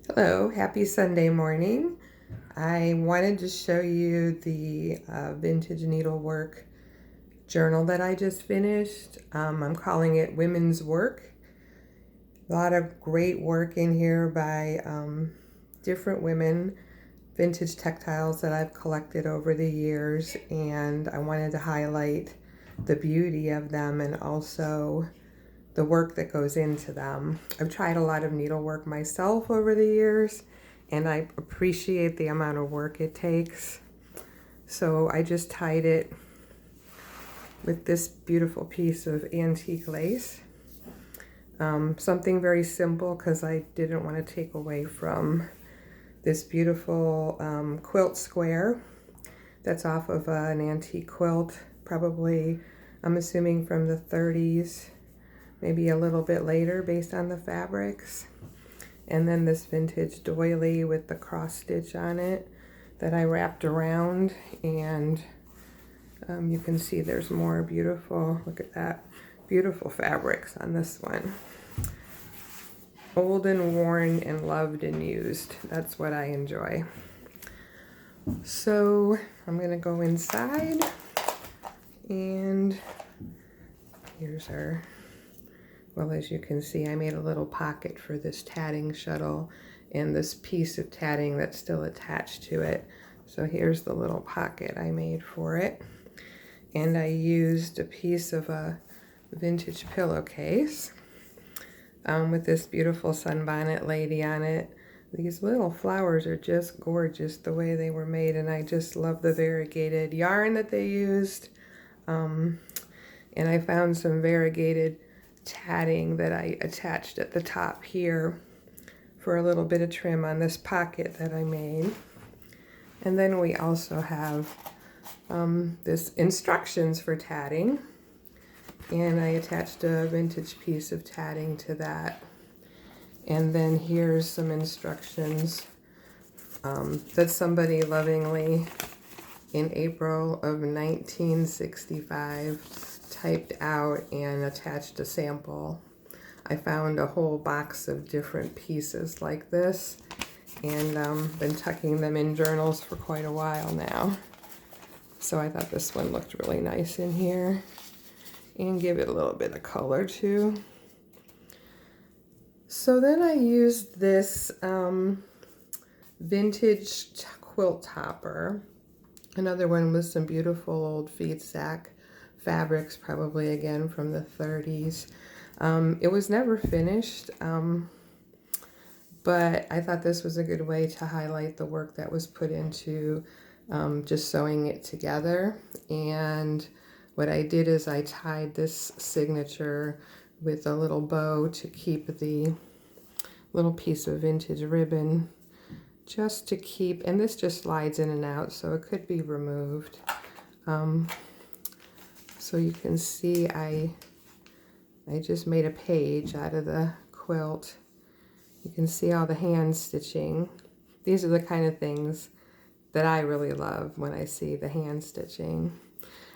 Hello, happy Sunday morning. I wanted to show you the vintage needlework journal that I just finished. I'm calling it Women's Work. A lot of great work in here by different women, vintage textiles that I've collected over the years, and I wanted to highlight the beauty of them and also the work that goes into them. I've tried a lot of needlework myself over the years, and I appreciate the amount of work it takes. So I just tied it with this beautiful piece of antique lace. Something very simple because I didn't want to take away from this beautiful quilt square that's off of an antique quilt, probably, I'm assuming from the 30s, maybe a little bit later based on the fabrics. And then this vintage doily with the cross stitch on it that I wrapped around, and you can see there's more beautiful, look at that, beautiful fabrics on this one. Old and worn and loved and used. That's what I enjoy. So I'm gonna go inside, and here's our, well, as you can see, I made a little pocket for this tatting shuttle and this piece of tatting that's still attached to it. So here's the little pocket I made for it. And I used a piece of a vintage pillowcase with this beautiful sunbonnet lady on it. These little flowers are just gorgeous the way they were made, and I just love the variegated yarn that they used. And I found some variegated tatting that I attached at the top here for a little bit of trim on this pocket that I made. And then we also have this instructions for tatting, and I attached a vintage piece of tatting to that. And then here's some instructions that somebody lovingly in April of 1965 typed out and attached a sample. I found a whole box of different pieces like this, and been tucking them in journals for quite a while now. So I thought this one looked really nice in here, and give it a little bit of color too. So then I used this vintage quilt topper. Another one with some beautiful old feed sack fabrics, probably again from the 30s. It was never finished, but I thought this was a good way to highlight the work that was put into just sewing it together. And what I did is I tied this signature with a little bow to keep the little piece of vintage ribbon, just to keep, and this just slides in and out, so it could be removed. So you can see I just made a page out of the quilt. You can see all the hand stitching. These are the kind of things that I really love when I see the hand stitching.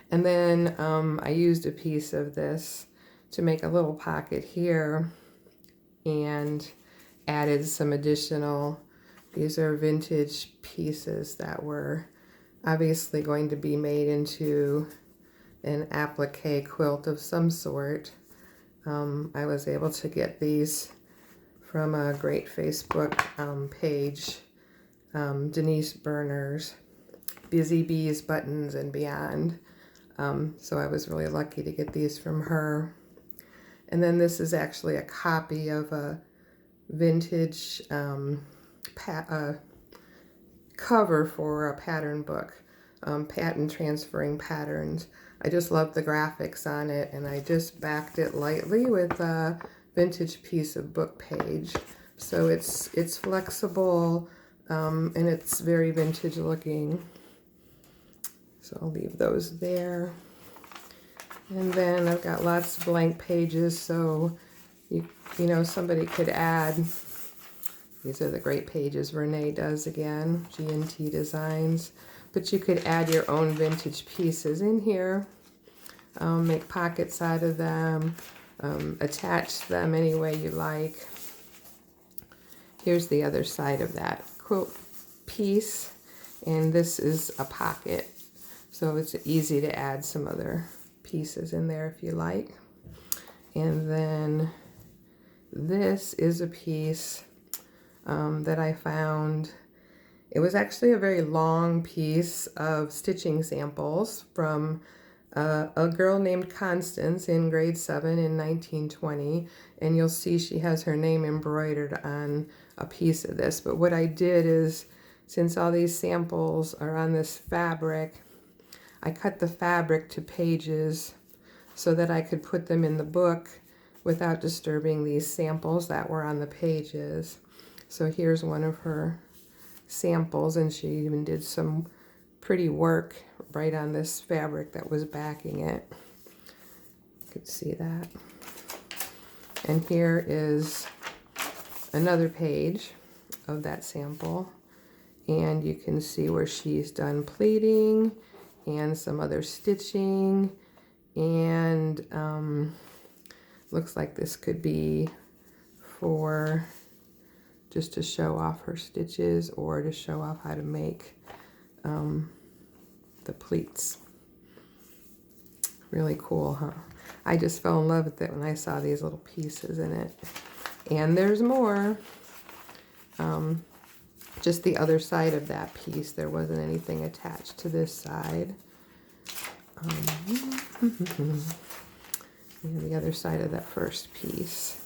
And then I used a piece of this to make a little pocket here and added some additional, these are vintage pieces that were obviously going to be made into an applique quilt of some sort. I was able to get these from a great Facebook page, Denise Berner's Busy Bees Buttons and Beyond. So I was really lucky to get these from her. And then this is actually a copy of a vintage cover for a pattern book, Patent Transferring Patterns. I just love the graphics on it, and I just backed it lightly with a vintage piece of book page. So it's flexible, and it's very vintage looking. So I'll leave those there. And then I've got lots of blank pages, so you know, somebody could add, these are the great pages Renee does again, G&T Designs, but you could add your own vintage pieces in here, make pockets out of them, attach them any way you like. here's the other side of that quilt piece, and this is a pocket, so it's easy to add some other pieces in there if you like. And then this is a piece that I found. It was actually a very long piece of stitching samples from a girl named Constance in grade 7 in 1920, and you'll see she has her name embroidered on a piece of this. But what I did is, since all these samples are on this fabric, I cut the fabric to pages so that I could put them in the book without disturbing these samples that were on the pages. So here's one of her samples, and she even did some pretty work right on this fabric that was backing it. You could see that. And here is another page of that sample, and you can see where she's done pleating and some other stitching, and looks like this could be for just to show off her stitches or to show off how to make the pleats. Really cool, huh? I just fell in love with it when I saw these little pieces in it. And there's more. Just the other side of that piece, there wasn't anything attached to this side. And the other side of that first piece.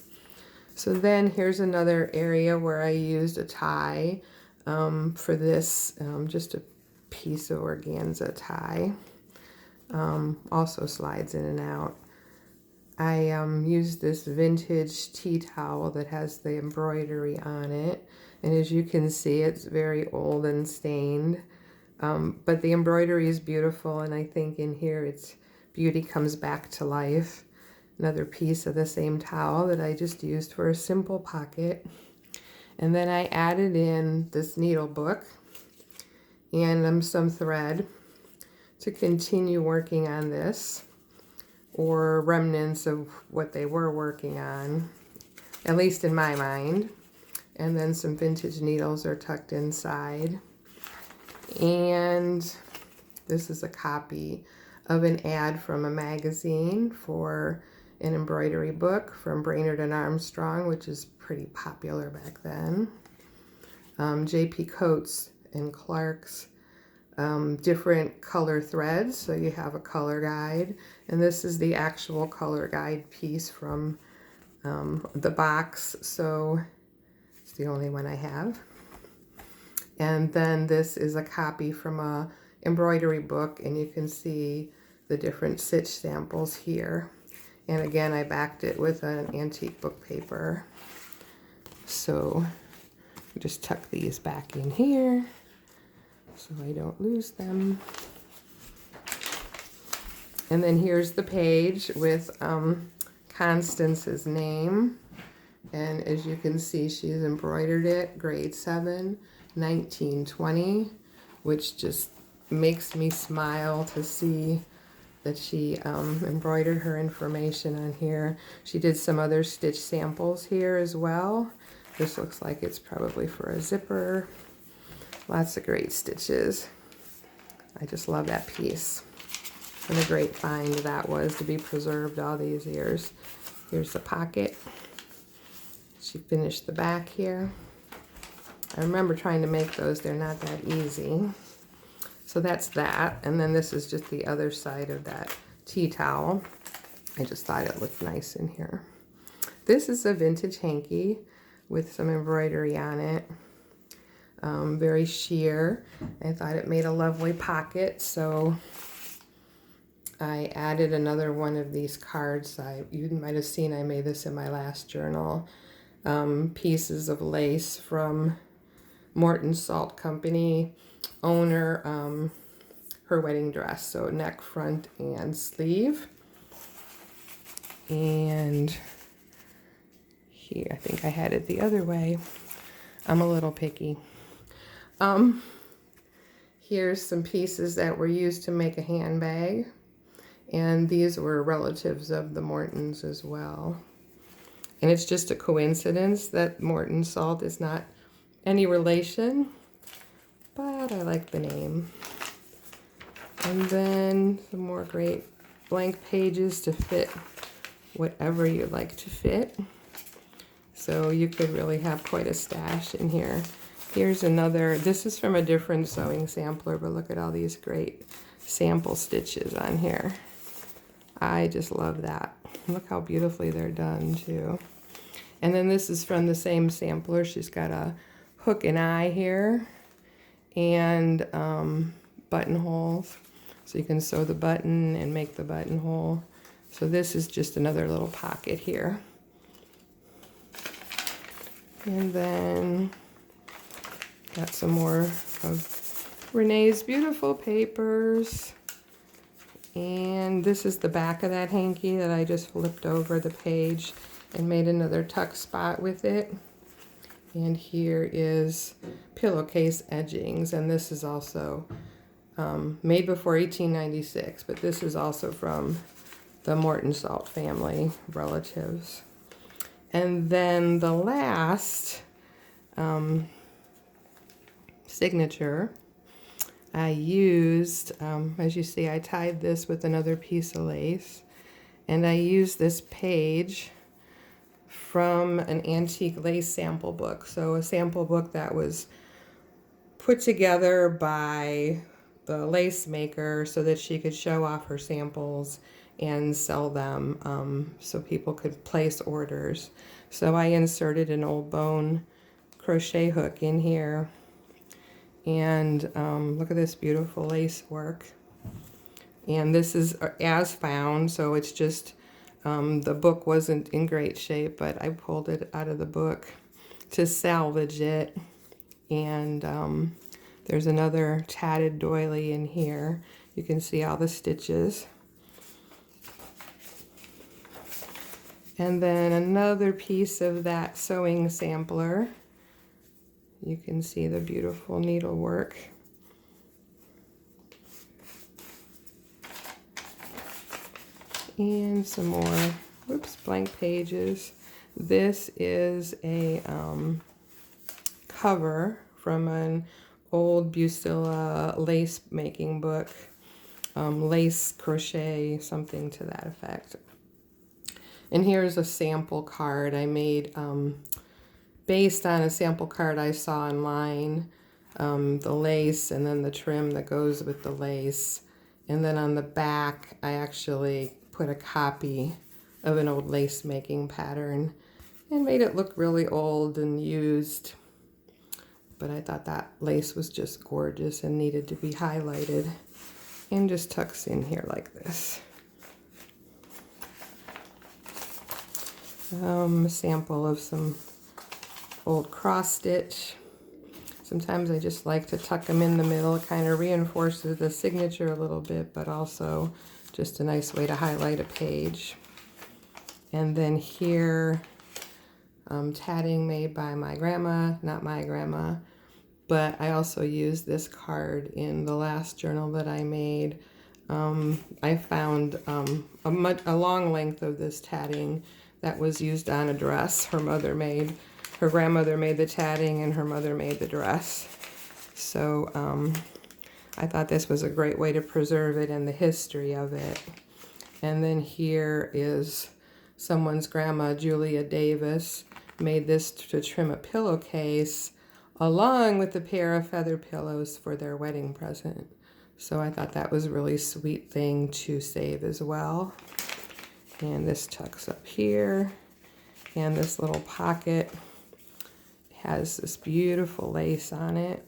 So then here's another area where I used a tie for this, just a piece of organza tie. Also slides in and out. I used this vintage tea towel that has the embroidery on it, and as you can see, it's very old and stained, but the embroidery is beautiful, and I think in here its beauty comes back to life. Another piece of the same towel that I just used for a simple pocket. And then I added in this needle book and some thread to continue working on this, or remnants of what they were working on, at least in my mind. And then some vintage needles are tucked inside. And this is a copy of an ad from a magazine for an embroidery book from Brainerd and Armstrong, which is pretty popular back then. J.P. Coates and Clark's different color threads, so you have a color guide, and this is the actual color guide piece from the box, so it's the only one I have. And then this is a copy from a embroidery book, and you can see the different stitch samples here. And again, I backed it with an antique book paper. So just tuck these back in here so I don't lose them. And then here's the page with Constance's name. And as you can see, she's embroidered it, grade 7, 1920, which just makes me smile to see that she embroidered her information on here. She did some other stitch samples here as well. This looks like it's probably for a zipper. Lots of great stitches. I just love that piece. And a great find that was to be preserved all these years. Here's the pocket. She finished the back here. I remember trying to make those. They're not that easy. So that's that. And then this is just the other side of that tea towel. I just thought it looked nice in here. This is a vintage hanky with some embroidery on it. Very sheer. I thought it made a lovely pocket, so I added another one of these cards. You might have seen I made this in my last journal. Pieces of lace from Morton Salt Company. Owner, her wedding dress, so neck, front, and sleeve. And here, I think I had it the other way. I'm a little picky. Here's some pieces that were used to make a handbag, and these were relatives of the Mortons as well. And it's just a coincidence that Morton Salt is not any relation, but I like the name. And then some more great blank pages to fit whatever you'd like to fit. So you could really have quite a stash in here. Here's another, this is from a different sewing sampler, but look at all these great sample stitches on here. I just love that. Look how beautifully they're done too. And then this is from the same sampler. She's got a hook and eye here and buttonholes. So you can sew the button and make the buttonhole. So this is just another little pocket here. And then got some more of Renee's beautiful papers. And this is the back of that hanky that I just flipped over the page and made another tuck spot with it. And here is pillowcase edgings, and this is also made before 1896, but this is also from the Morton Salt family relatives. And then the last signature I used, as you see, I tied this with another piece of lace, and I used this page from an antique lace sample book. So a sample book that was put together by the lace maker so that she could show off her samples and sell them so people could place orders. So I inserted an old bone crochet hook in here, and look at this beautiful lace work. And this is as found, so it's just the book wasn't in great shape, but I pulled it out of the book to salvage it. And there's another tatted doily in here. You can see all the stitches. And then another piece of that sewing sampler. You can see the beautiful needlework. And some more, blank pages. This is a cover from an old Busilla lace making book, lace crochet, something to that effect. And here's a sample card I made based on a sample card I saw online, the lace and then the trim that goes with the lace. And then on the back, I actually put a copy of an old lace making pattern and made it look really old and used. But I thought that lace was just gorgeous and needed to be highlighted, and just tucks in here like this. A sample of some old cross stitch. Sometimes I just like to tuck them in the middle. It kind of reinforces the signature a little bit, but also just a nice way to highlight a page. And then here, tatting made by my grandma, not my grandma, but I also used this card in the last journal that I made. I found a long length of this tatting that was used on a dress her mother made. Her grandmother made the tatting and her mother made the dress. So I thought this was a great way to preserve it and the history of it. And then here is someone's grandma, Julia Davis, made this to trim a pillowcase along with a pair of feather pillows for their wedding present. So I thought that was a really sweet thing to save as well. And this tucks up here. And this little pocket has this beautiful lace on it.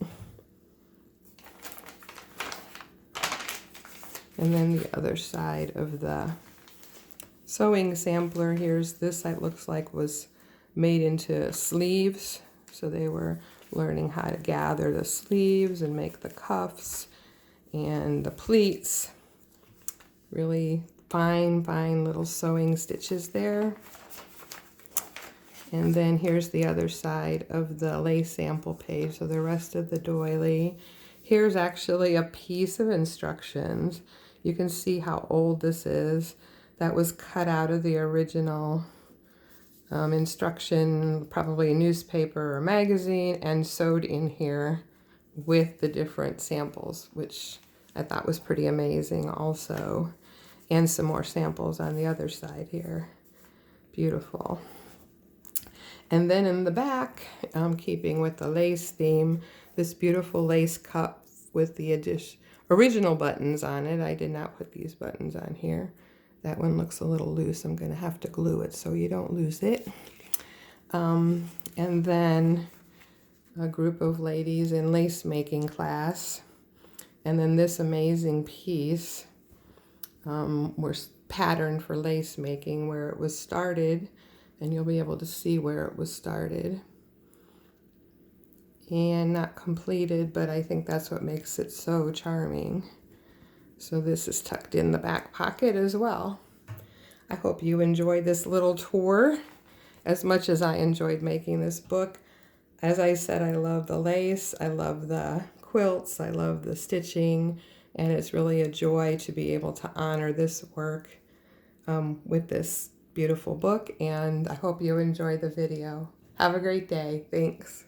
And then the other side of the sewing sampler, here's this that looks like was made into sleeves. So they were learning how to gather the sleeves and make the cuffs and the pleats. Really fine little sewing stitches there. And then here's the other side of the lace sample page, so the rest of the doily. Here's actually a piece of instructions. You can see how old this is. That was cut out of the original instruction, probably a newspaper or magazine, and sewed in here with the different samples, which I thought was pretty amazing also. And some more samples on the other side here. Beautiful. And then in the back, keeping with the lace theme, this beautiful lace cup with the original buttons on it. I did not put these buttons on here. That one looks a little loose. I'm going to have to glue it so you don't lose it. And then a group of ladies in lace making class. And then this amazing piece was patterned for lace making, where it was started, and you'll be able to see where it was started. And not completed, but I think that's what makes it so charming. So this is tucked in the back pocket as well. I hope you enjoyed this little tour as much as I enjoyed making this book. As I said, I love the lace, I love the quilts, I love the stitching, and it's really a joy to be able to honor this work with this beautiful book, and I hope you enjoy the video. Have a great day. Thanks.